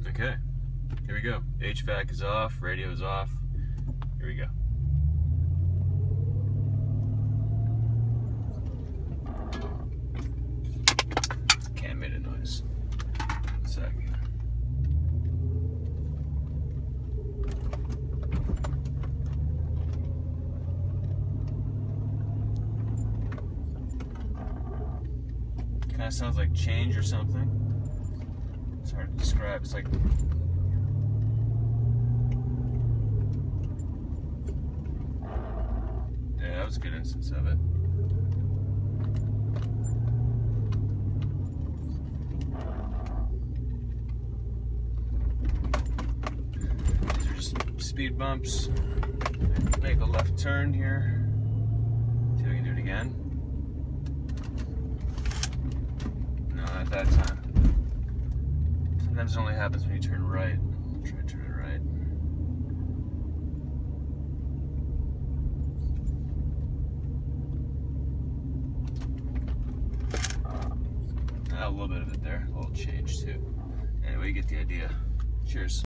Okay, here we go. HVAC is off, radio is off. Here we go. Can't make a noise. 1 second. Kind of sounds like change or something. It's hard to describe. It's like yeah, that was a good instance of it. These are just speed bumps. Make a left turn here. See if we can do it again. No, not that time. Sometimes it only happens when you turn right. Try to turn it right. A little bit of it there, a little change too. Anyway, you get the idea. Cheers.